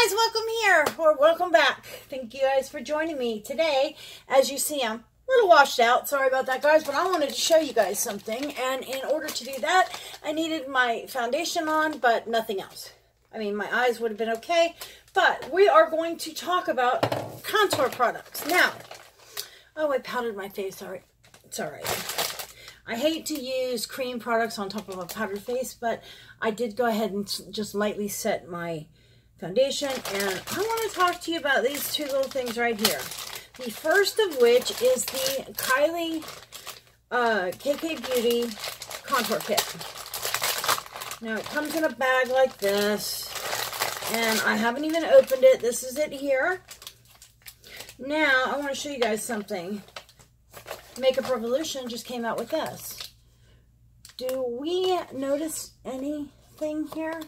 guys, welcome here, or welcome back. Thank you guys for joining me today. As you see, I'm a little washed out. Sorry about that, guys, but I wanted to show you guys something. And in order to do that, I needed my foundation on, but nothing else. I mean, my eyes would have been okay, but we are going to talk about contour products. Now, oh, I powdered my face. Sorry. It's all right. I hate to use cream products on top of a powdered face, but I did go ahead and just lightly set my foundation, and I want to talk to you about these two little things right here. The first of which is the Kylie KK Beauty Contour Kit. Now, it comes in a bag like this, and I haven't even opened it. This is it here. Now, I want to show you guys something. Makeup Revolution just came out with this. Do we notice anything here?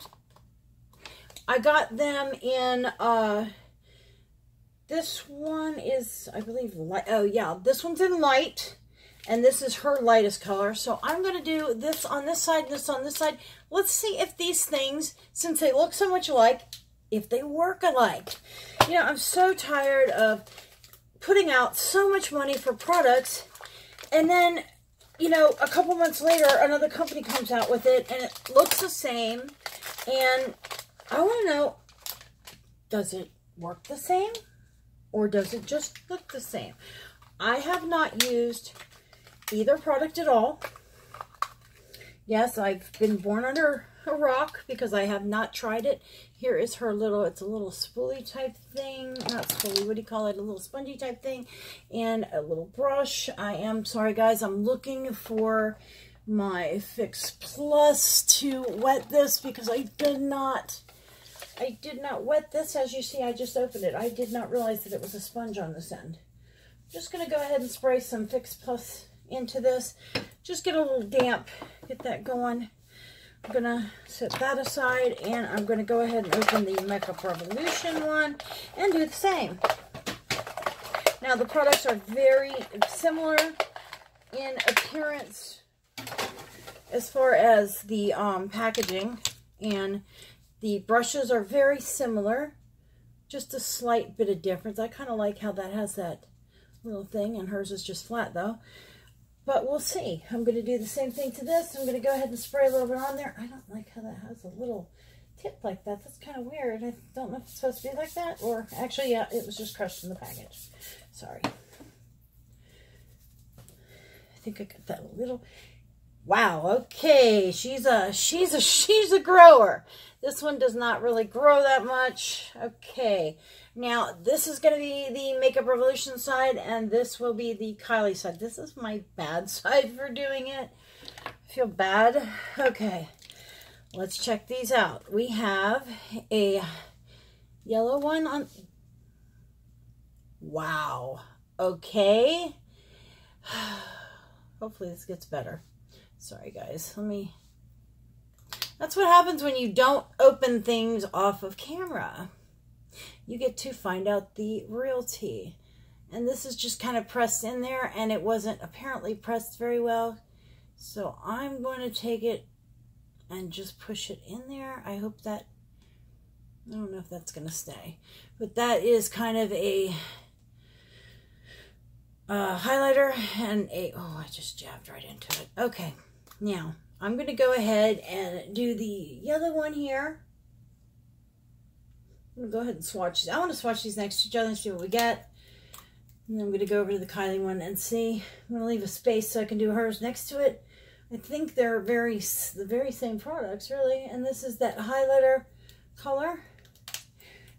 I got them in, this one is, I believe, light. Oh, yeah, this one's in light, and this is her lightest color. So I'm going to do this on this side, this on this side. Let's see if these things, since they look so much alike, if they work alike. You know, I'm so tired of putting out so much money for products, and then, you know, a couple months later, another company comes out with it, and it looks the same, and I want to know, does it work the same, or does it just look the same? I have not used either product at all. Yes, I've been born under a rock because I have not tried it. Here is her little, it's a little spoolie type thing. Not spoolie, what do you call it? A little spongy type thing. And a little brush. I am sorry, guys. I'm looking for my Fix Plus to wet this because I did not wet this. As you see, I just opened it. I did not realize that it was a sponge on this end. I'm just going to go ahead and spray some Fix Plus into this. Just get a little damp. Get that going. I'm going to set that aside, and I'm going to go ahead and open the Makeup Revolution one and do the same. Now, the products are very similar in appearance as far as the packaging, and the brushes are very similar, just a slight bit of difference. I kind of like how that has that little thing, and hers is just flat, though. But we'll see. I'm going to do the same thing to this. I'm going to go ahead and spray a little bit on there. I don't like how that has a little tip like that. That's kind of weird. I don't know if it's supposed to be like that. Or, actually, yeah, it was just crushed in the package. Sorry. I think I got that a little... Wow, okay. She's a grower. This one does not really grow that much. Okay. Now, this is going to be the Makeup Revolution side, and this will be the Kylie side. This is my bad side for doing it. I feel bad. Okay. Let's check these out. We have a yellow one on... Wow. Okay. Hopefully this gets better. Sorry, guys. That's what happens when you don't open things off of camera. You get to find out the real tea. And this is just kind of pressed in there, and it wasn't apparently pressed very well. So I'm going to take it and just push it in there. I hope that, I don't know if that's going to stay. But that is kind of a highlighter and a, oh, I just jabbed right into it. Okay. Now, I'm going to go ahead and do the yellow one here. I'm going to go ahead and swatch these. I want to swatch these next to each other and see what we get. And then I'm going to go over to the Kylie one and see. I'm going to leave a space so I can do hers next to it. I think they're the very same products, really. And this is that highlighter color.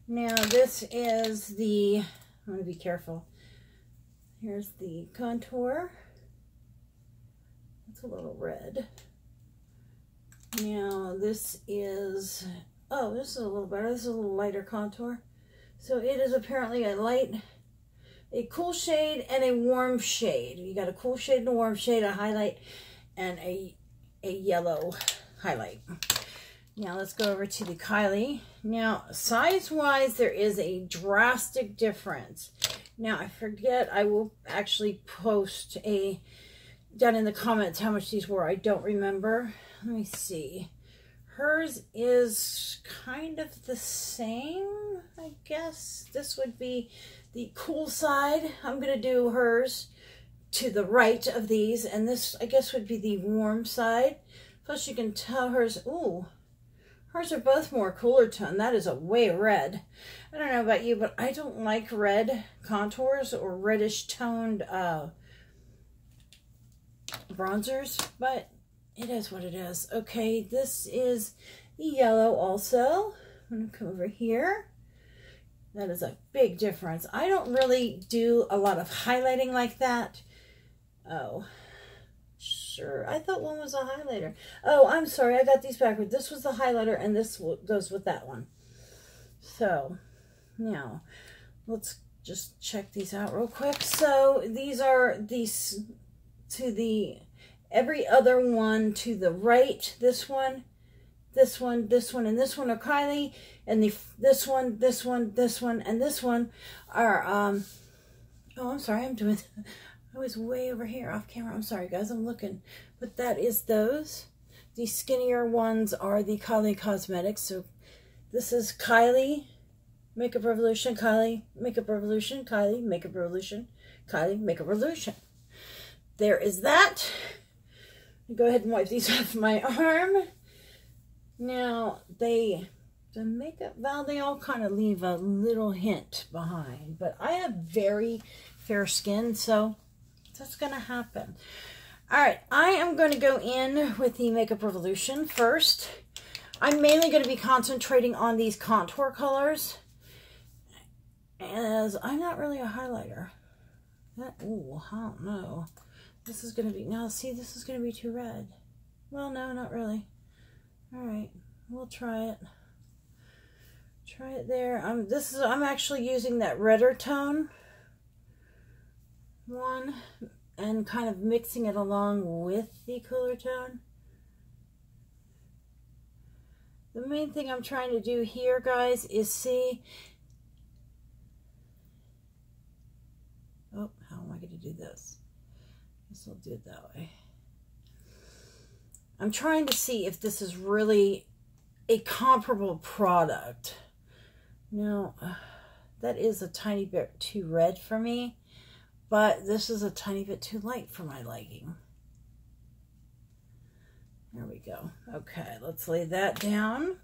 Now, this is the, I'm going to be careful. Here's the contour. It's a little red. Now, this is, oh, this is a little better. This is a little lighter contour. So it is apparently a cool shade and a warm shade. You got a cool shade and a warm shade, a highlight, and a yellow highlight. Now let's go over to the Kylie. Now, size-wise, there is a drastic difference. Now, I forget, I will actually post down in the comments how much these were. I don't remember. Let me see. hers is kind of the same, I guess. This would be the cool side. I'm going to do hers to the right of these, and this, I guess, would be the warm side. Plus, you can tell hers, ooh, hers are both more cooler tone. That is a way red. I don't know about you, but I don't like red contours or reddish toned bronzers, but it is what it is. Okay, this is the yellow also. I'm going to come over here. That is a big difference. I don't really do a lot of highlighting like that. Oh, sure. I thought one was a highlighter. Oh, I'm sorry. I got these backwards. This was the highlighter, and this goes with that one. So, now, let's just check these out real quick. So, these are these to the every other one to the right. This one, this one, this one, and this one are Kylie. And this one, this one, this one, and this one are, oh, I'm sorry. I was way over here off camera. I'm sorry, guys. I'm looking. But that is those. The skinnier ones are the Kylie Cosmetics. So this is Kylie, Makeup Revolution, Kylie, Makeup Revolution, Kylie, Makeup Revolution, Kylie, Makeup Revolution. There is that. Go ahead and wipe these off my arm. Now, the Makeup Val, they all kind of leave a little hint behind. But I have very fair skin, so that's going to happen. All right, I am going to go in with the Makeup Revolution first. I'm mainly going to be concentrating on these contour colors, as I'm not really a highlighter. Ooh, I don't know. This is going to be, now see, this is going to be too red. Well, no, not really. All right, we'll try it. Try it there. I'm actually using that redder tone one and kind of mixing it along with the cooler tone. The main thing I'm trying to do here, guys, is see. Oh, how am I going to do this? I guess I'll do it that way. I'm trying to see if this is really a comparable product. Now, that is a tiny bit too red for me, but this is a tiny bit too light for my liking. There we go. Okay, let's lay that down.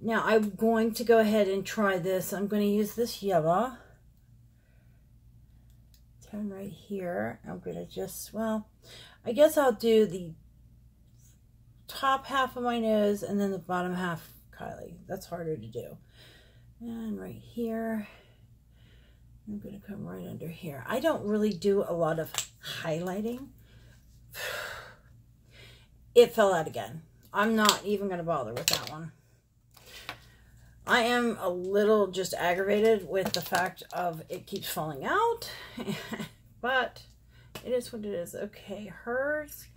Now, I'm going to go ahead and try this. I'm going to use this yellow. Turn right here. I'm going to just, well, I guess I'll do the top half of my nose and then the bottom half Kylie. That's harder to do. And right here, I'm going to come right under here. I don't really do a lot of highlighting. It fell out again. I'm not even going to bother with that one. I am a little just aggravated with the fact of it keeps falling out. But it is what it is. Okay, hers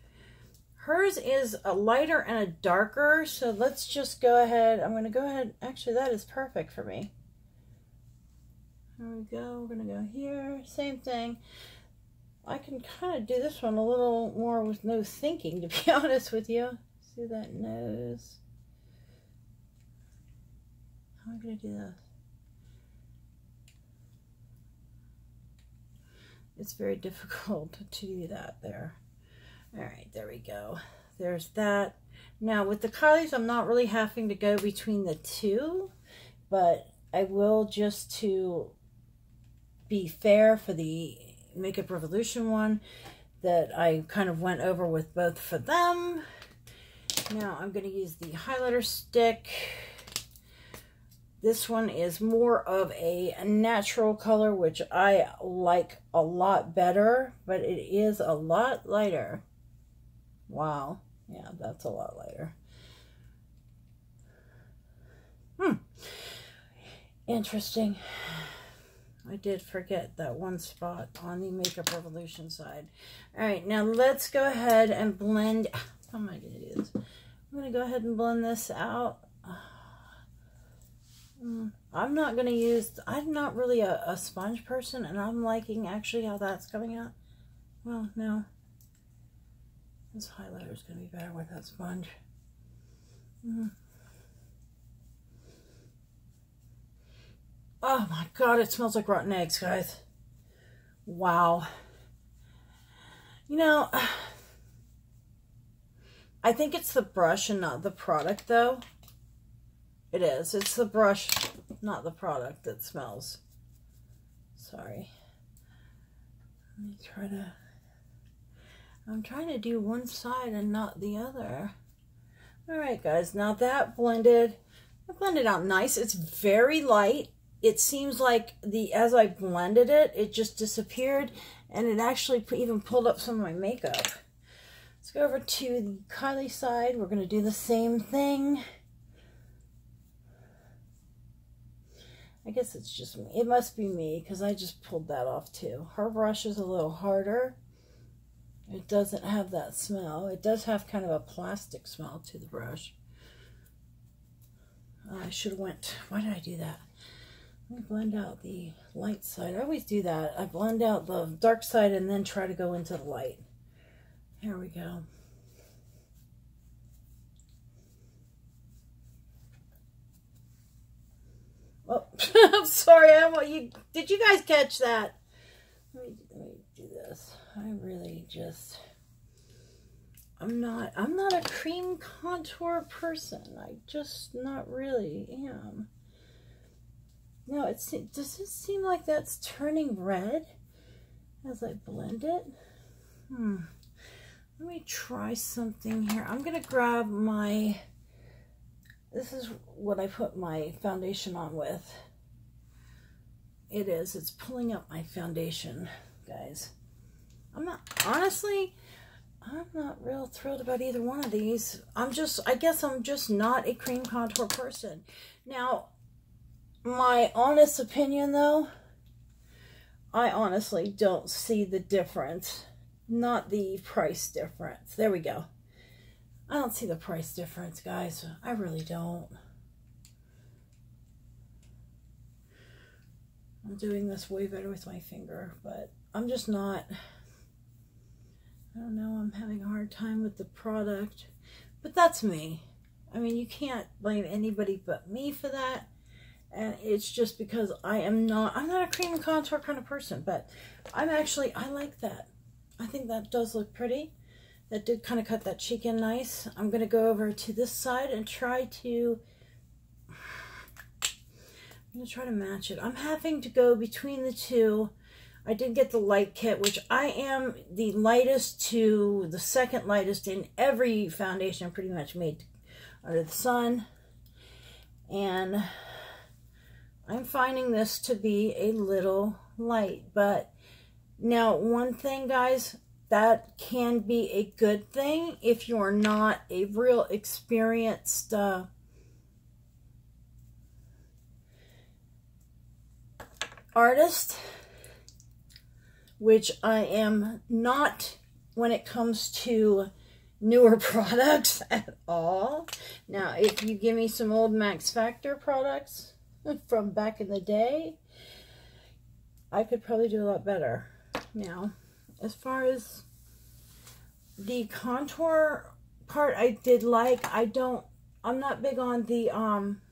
is a lighter and a darker. So let's just go ahead. I'm going to go ahead. Actually, that is perfect for me. There we go. We're going to go here. Same thing. I can kind of do this one a little more with no thinking, to be honest with you. See that nose? How am I going to do this? It's very difficult to do that there. All right, there we go. There's that. Now, with the Kylies, I'm not really having to go between the two, but I will, just to be fair for the Makeup Revolution one, that I kind of went over with both for them. Now I'm going to use the highlighter stick. This one is more of a natural color, which I like a lot better, but it is a lot lighter. Wow. Yeah, that's a lot lighter. Interesting. I did forget that one spot on the Makeup Revolution side. All right, now let's go ahead and blend. How am I going to do this? I'm going to go ahead and blend this out. I'm not going to use, I'm not really a sponge person, and I'm liking actually how that's coming out. Well, no. This highlighter is going to be better with that sponge. Oh my God, it smells like rotten eggs, guys. Wow. You know, I think it's the brush and not the product, though. It is. It's the brush, not the product that smells. Sorry. Let me try to... I'm trying to do one side and not the other. Alright, guys. Now that blended... I blended out nice. It's very light. It seems like as I blended it, it just disappeared. And it actually even pulled up some of my makeup. Let's go over to the Kylie side. We're going to do the same thing. I guess it's just me. It must be me because I just pulled that off too. Her brush is a little harder. It doesn't have that smell. It does have kind of a plastic smell to the brush. I should have went... Why did I do that? Let me blend out the light side. I always do that. I blend out the dark side and then try to go into the light. Here we go. Oh, I'm sorry. Did you guys catch that? Let me do this. I really just... I'm not a cream contour person. I just not really am. No, does it seem like that's turning red as I blend it? Let me try something here. I'm going to grab my... This is what I put my foundation on with. It's pulling up my foundation, guys. Honestly, I'm not real thrilled about either one of these. I guess I'm just not a cream contour person. Now, my honest opinion though, I honestly don't see the difference. Not the price difference. There we go. I don't see the price difference, guys. I really don't. I'm doing this way better with my finger, but I'm just not... I don't know, I'm having a hard time with the product. But that's me. I mean, you can't blame anybody but me for that. And it's just because I'm not a cream contour kind of person, but I like that. I think that does look pretty. That did kind of cut that cheek in nice. I'm going to go over to this side and try to match it. I'm having to go between the two. I did get the light kit, which I am the lightest to the second lightest in every foundation pretty much made under the sun. And I'm finding this to be a little light. But now, one thing, guys, that can be a good thing if you're not a real experienced artist, which I am not when it comes to newer products at all. Now, if you give me some old Max Factor products from back in the day, I could probably do a lot better. Now, as far as the contour part, I did like, I'm not big on the, I'm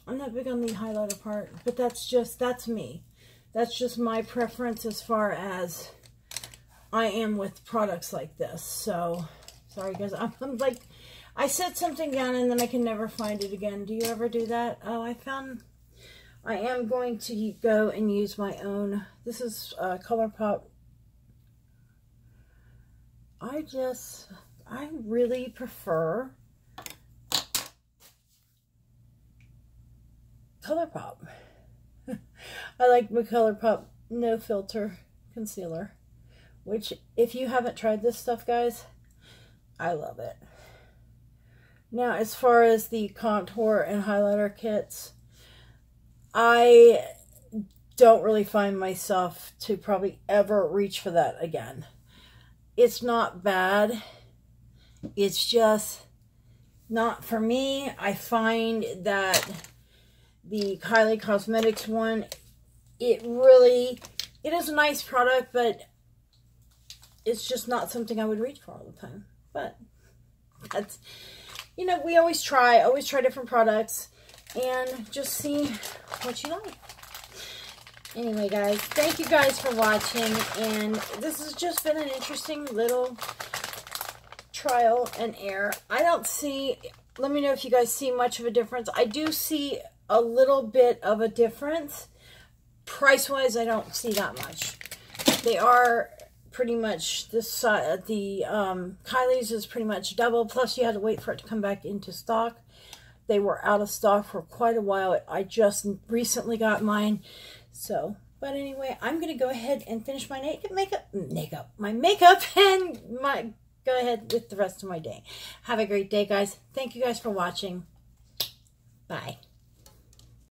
not big on the highlighter part, but that's me. That's just my preference as far as I am with products like this. So, sorry guys, I'm like, I set something down and then I can never find it again. Do you ever do that? Oh, I am going to go and use my own. This is ColourPop. I really prefer ColourPop. I like my ColourPop No Filter Concealer, which if you haven't tried this stuff, guys, I love it. Now, as far as the contour and highlighter kits, I don't really find myself to probably ever reach for that again. It's not bad. It's just not for me. I find that the Kylie Cosmetics one, it is a nice product, but it's just not something I would reach for all the time. But That's, you know, we always try different products and just see what you like. Anyway, guys, thank you guys for watching, and this has just been an interesting little trial and error. I don't see, let me know if you guys see much of a difference. I do see a little bit of a difference. Price-wise, I don't see that much. They are pretty much this, the Kylie's is pretty much double, plus you had to wait for it to come back into stock. They were out of stock for quite a while. I just recently got mine. So, but anyway, I'm going to go ahead and finish my makeup and go ahead with the rest of my day. Have a great day, guys. Thank you guys for watching. Bye.